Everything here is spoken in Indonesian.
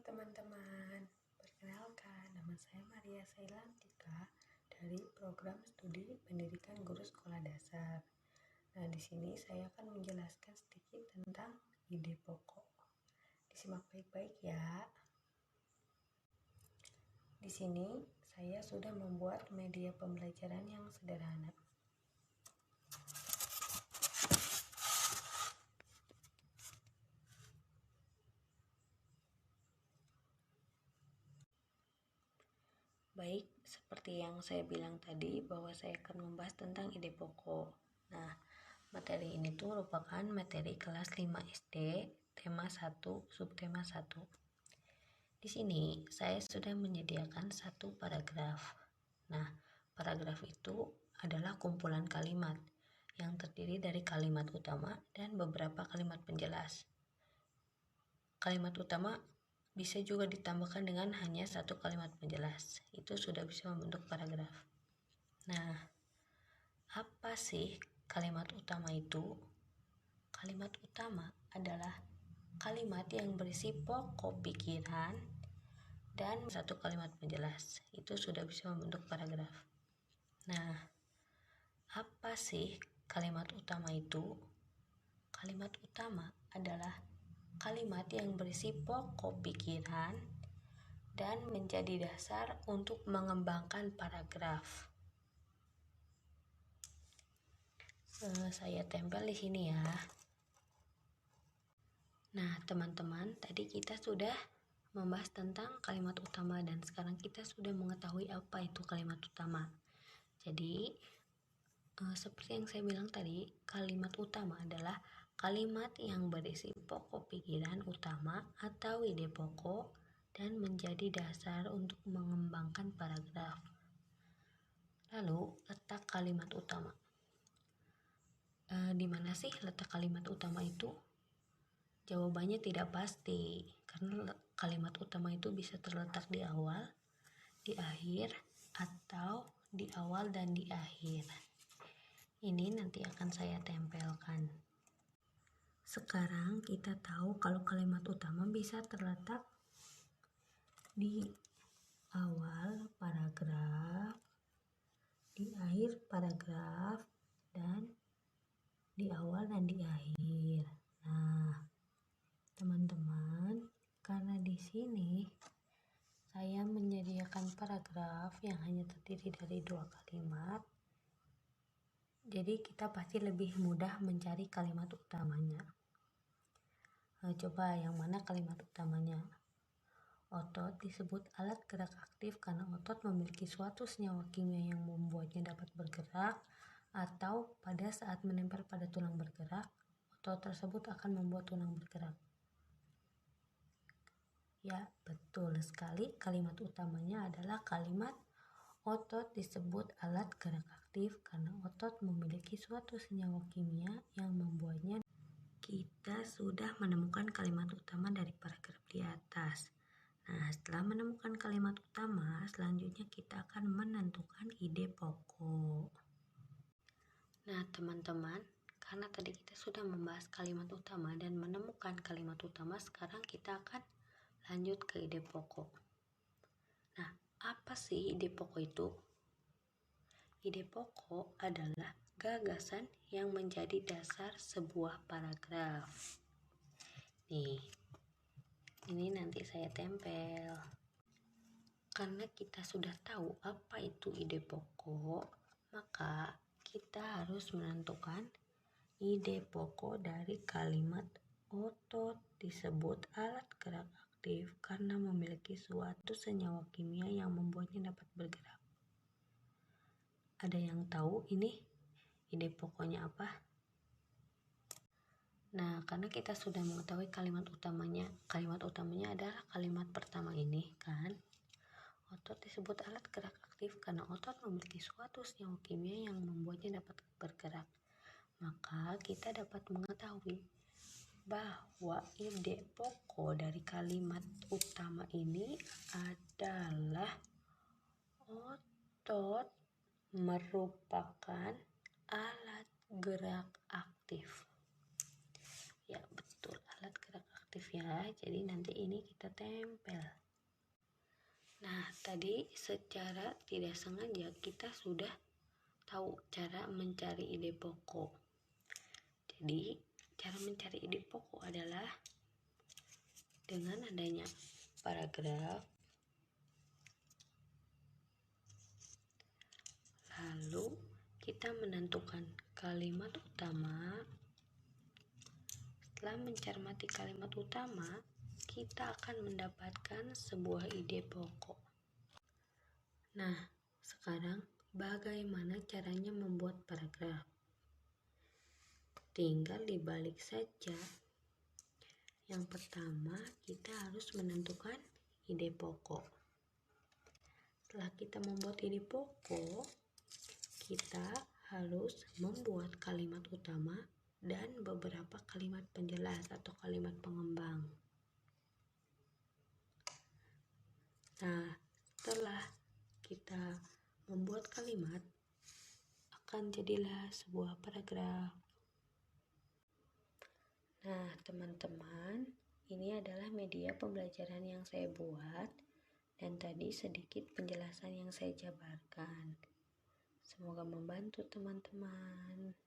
teman-teman, perkenalkan nama saya Maria Sailantika dari program studi pendidikan guru sekolah dasar. Nah, di sini saya akan menjelaskan sedikit tentang ide pokok. Disimak baik-baik ya. Di sini saya sudah membuat media pembelajaran yang sederhana. Baik, seperti yang saya bilang tadi bahwa saya akan membahas tentang ide pokok. Nah, materi ini tuh merupakan materi kelas 5 SD, tema 1, subtema 1. Di sini saya sudah menyediakan satu paragraf. Nah, paragraf itu adalah kumpulan kalimat yang terdiri dari kalimat utama dan beberapa kalimat penjelas. Kalimat utama bisa juga ditambahkan dengan hanya satu kalimat penjelas. Itu sudah bisa membentuk paragraf. Nah, apa sih kalimat utama itu? Kalimat utama adalah kalimat yang berisi pokok pikiran dan satu kalimat penjelas. Itu sudah bisa membentuk paragraf. Nah, apa sih kalimat utama itu? Kalimat utama adalah kalimat yang berisi pokok pikiran dan menjadi dasar untuk mengembangkan paragraf. Saya tempel di sini ya. Nah, teman-teman, tadi kita sudah membahas tentang kalimat utama dan sekarang kita sudah mengetahui apa itu kalimat utama. Jadi, seperti yang saya bilang tadi, kalimat utama adalah kalimat yang berisi pokok pikiran utama atau ide pokok dan menjadi dasar untuk mengembangkan paragraf. Lalu, letak kalimat utama. Di mana sih letak kalimat utama itu? Jawabannya tidak pasti, karena kalimat utama itu bisa terletak di awal, di akhir, atau di awal dan di akhir. Ini nanti akan saya tempelkan. Sekarang kita tahu kalau kalimat utama bisa terletak di awal paragraf, di akhir paragraf, dan di awal dan di akhir. Nah, teman-teman, karena di sini saya menyediakan paragraf yang hanya terdiri dari 2 kalimat, jadi kita pasti lebih mudah mencari kalimat utamanya. Coba yang mana kalimat utamanya? Otot disebut alat gerak aktif karena otot memiliki suatu senyawa kimia yang membuatnya dapat bergerak, atau pada saat menempel pada tulang bergerak, otot tersebut akan membuat tulang bergerak. Ya, betul sekali. Kalimat utamanya adalah kalimat otot disebut alat gerak aktif karena otot memiliki suatu senyawa kimia yang membuatnya. Kita sudah menemukan kalimat utama dari paragraf di atas. Nah, setelah menemukan kalimat utama, selanjutnya kita akan menentukan ide pokok. Nah, teman-teman, karena tadi kita sudah membahas kalimat utama dan menemukan kalimat utama, sekarang kita akan lanjut ke ide pokok. Nah, apa sih ide pokok itu? Ide pokok adalah gagasan yang menjadi dasar sebuah paragraf. Nih, ini nanti saya tempel. Karena kita sudah tahu apa itu ide pokok, maka kita harus menentukan ide pokok dari kalimat otot disebut alat gerak aktif karena memiliki suatu senyawa kimia yang membuatnya dapat bergerak. Ada yang tahu ini ide pokoknya apa? Nah, karena kita sudah mengetahui kalimat utamanya adalah kalimat pertama ini kan. Otot disebut alat gerak aktif karena otot memiliki suatu senyawa kimia yang membuatnya dapat bergerak. Maka kita dapat mengetahui bahwa ide pokok dari kalimat utama ini adalah otot merupakan alat gerak aktif. Ya, betul, alat gerak aktif. aktif ya. Jadi nanti ini kita tempel. Nah, tadi secara tidak sengaja kita sudah tahu cara mencari ide pokok. Jadi, cara mencari ide pokok adalah dengan adanya paragraf, lalu kita menentukan kalimat utama. Setelah mencermati kalimat utama, kita akan mendapatkan sebuah ide pokok. Nah, sekarang bagaimana caranya membuat paragraf? Tinggal dibalik saja. Yang pertama, kita harus menentukan ide pokok. Setelah kita membuat ide pokok, kita harus membuat kalimat utama dan beberapa kalimat penjelas atau kalimat pengembang. Nah, setelah kita membuat kalimat, akan jadilah sebuah paragraf. Nah, teman-teman, ini adalah media pembelajaran yang saya buat dan tadi sedikit penjelasan yang saya jabarkan. Semoga membantu teman-teman.